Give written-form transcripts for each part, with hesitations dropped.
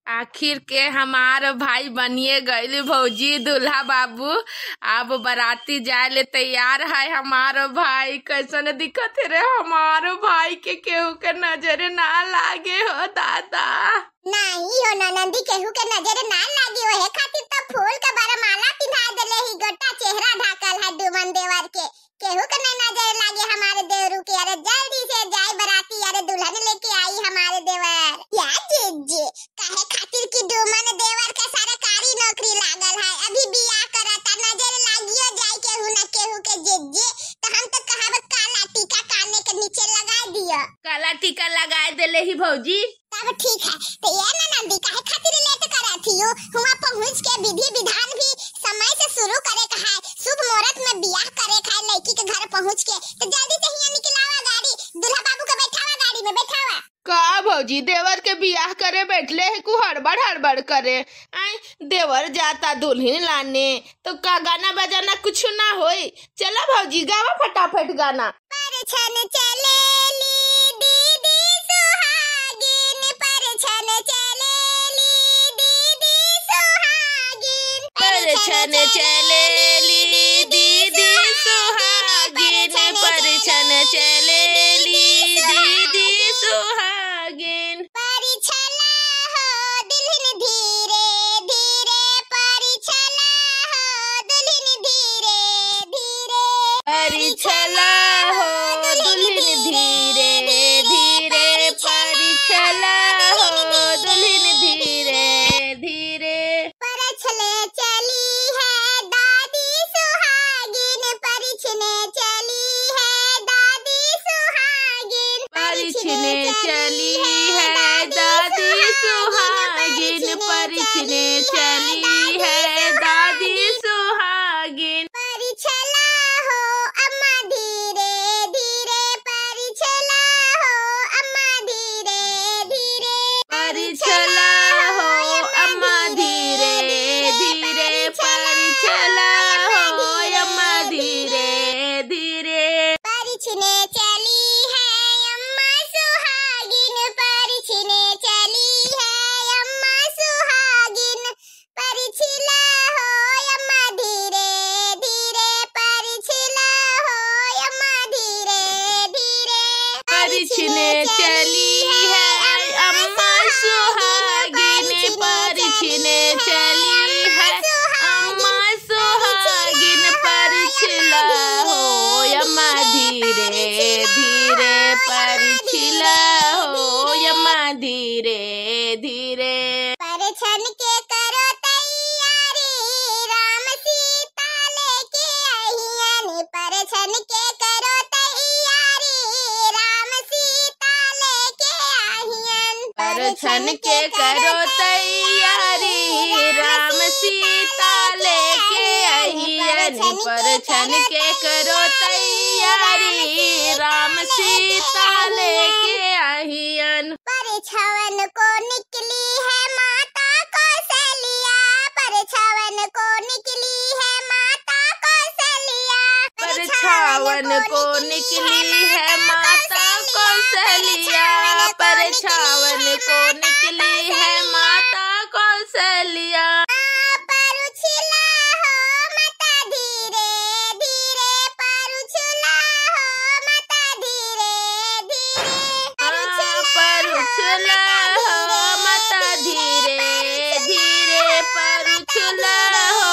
आखिर के हमार भाई बनिए गइल भौजी दूल्हा बाबू। अब बाराती जाए ले तैयार है हमारो भाई। कैसन दिखत है रे हमारो भाई के केहू के नजरे ना लागे हो दादा। नहीं हो ननंदी, केहू के नजरे ना लागे हो। है खातिर तो फूल के बरमाला पिन्हा देले ही, गोटा चेहरा ढाकल है डुमन देवर के। केहू के नहीं नजरे लागे हमारे देवरू के। अरे जल्दी से जाए बाराती, अरे दुल्हन लेके आई हमारे देवर। या जीजी काहे खातिर की डुमन देवर का सरकारी नौकरी लागल है, अभी बियाह करता, नजर लागियो जाए केहू न केहू के जीजी। तो हम तो कहब काला टीका काने के नीचे लगा दियो। काला टीका लगाए देले ही भौजी। तब ठीक है। तो ये ननंदी काहे खातिर लेट करत हियो? हुआ पहुंच के विधि विधान भी समय से शुरू करे का है। शुभ मुहूर्त में बियाह करे का है लड़की के घर पहुंच के। तो जल्दी से हिया निकलावा गाड़ी, दूल्हा बाबू के बैठावा गाड़ी में, बैठावा। का भौजी देवर के बियाह करे बैठले है कु हड़बड़ करे। आई देवर जाता दुल्हन लाने तो का गाना बजाना कुछ ना होई। चला भौजी गावा फटाफट गाना। परछन चलेली दीदी सुहागिन, परछन चलेली दीदी सुहागिन, परछन चलेली दीदी सुहागिन, परछन चलेली दीदी सुहागिन। परिछला हो दुल्हन धीरे धीरे, परिछला हो दुल्हन धीरे धीरे, परिछला हो दुल्हन धीरे धीरे, परिछला हो दुल्हन धीरे धीरे। परछले चली है दादी सुहागिन, परिछने चली है दादी सुहागिन, परिछने चली है दादी सुहागिन, परिछने चली है दादी सुहागिन। परिछला हो अम्मा धीरे धीरे, परिछला हो अम्मा धीरे धीरे, परिछला हो अम्मा धीरे धीरे, परिछला हो अम्मा धीरे धीरे। परिछने चली है अम्मा सुहागिन, परिछने चली है अम्मा सुहागिन, परिछला हो अम्मा धीरे धीरे, परिछला हो अम्मा धीरे धीरे। परिछने चली है अम्मा सुहागिन, परिछने चली है अम्मा सुहागिन, परिछला हो अम्मा धीरे धीरे, परिछला हो अम्मा धीरे धीरे। परछन के करो तैयारी, राम सीता लेके आइयन, परछन के करो तैयारी, राम सीता लेके आइयन, परछन के करो तैयारी, राम सीता लेके आइयन, परछन के करो तैयारी, राम सीता लेके आइयन। परछावन को निकली है माता कौशल्या, परछावन को निकली है माता कौशल्या, परछावन को निकली है माता कौशल्या, परछावन को निकली है माता कौशल्या। परुछला हो माता धीरे धीरे, परुछला हो माता धीरे धीरे, परुछला हो माता धीरे धीरे, परुछला हो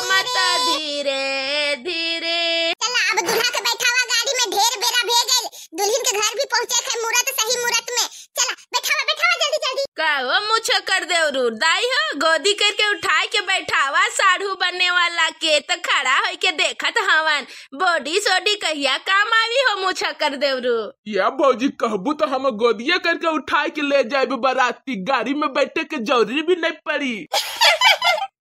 माता धीरे धीरे। चला अब दूल्हा के बैठावा गाड़ी में, ढेर बेरा भे गइल, दुल्हन के घर भी पहुंचे है मुहूर्त सही मुहूर्त में। चला बैठावा बैठावा जल्दी जल्दी। का हो मुछ कर देवरू दाई हो गोदी करके उठाए के बैठावा साढ़ू बनने वाला के तो खड़ा हो के देखत हवन। बॉडी सोडी कहिया काम आई हो मुछ कर देवरू। या भौजी कहबू तो हम गोदिया करके उठाए के ले जाए बाराती, गाड़ी में बैठे के जरूरी भी नहीं पड़ी।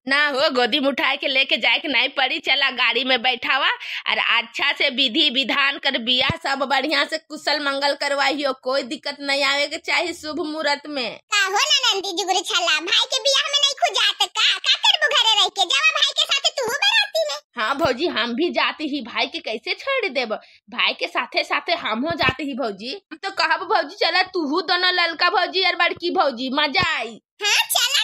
ना हो गोदी में उठाए के लेके जाए के नहीं पड़ी। चला गाड़ी में बैठावा और अच्छा से विधि विधान कर बियाह सब बढ़िया से कुशल मंगल करवाइयो, कोई दिक्कत नहीं आवे के चाहिए शुभ मुहूर्त में। का हो ननंदी जुगुरी छला, भाई के बियाह में नहीं खु जात का करबू घरे रह के? जावा भाई के साथे तू बाराती में। हाँ भौजी हम भी जाते ही, भाई के कैसे छोड़ देब, भाई के साथे साथे हम हो जाते ही भौजी। हम तो कहब भौजी चला तू दोनों ललका भौजी और बड़की भौजी, मजा आई। हाँ चला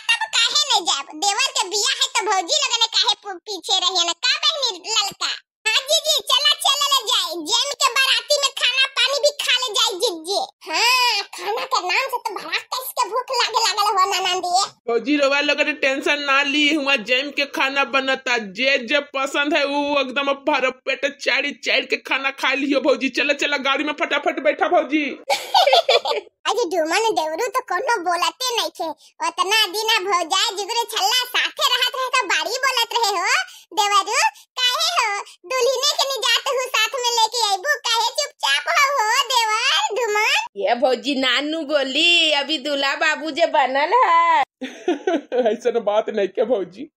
देवर के बिया है तो भौजी लोग ने काहे पीछे रही ना का बहनी ललका। हाँ जीजी चला चले ले जाए जेन के बाराती में खाना पानी भी खा ले जाए जीजी। हाँ खाना के नाम से तो भड़क का इसके भूख लागे लागल हो ननदी। भौजी रवा लोग ने टेंशन ना ली हुआ जैम के खाना बनता जे पसंद है वो एकदम भर पेट चाड़ी के खाना खा लियो भौजी। चला चला गाड़ी में फटाफट बैठा भौजी। अजी डुमन देवरू तो कोनो बोलते नहीं थे उतना दिन भौजाई जिगरे छल्ला साथे रहत रहे तो बाड़ी बोलत रहे हो देवरू काहे हो दुल्हने के नहीं जाते हो साथ में लेके आइबू काहे चुपचाप हो देवर डुमन। ये भौजी नानू बोली अभी दूल्हा बाबू जे बनल है। ऐसा बात नहीं के भौजी।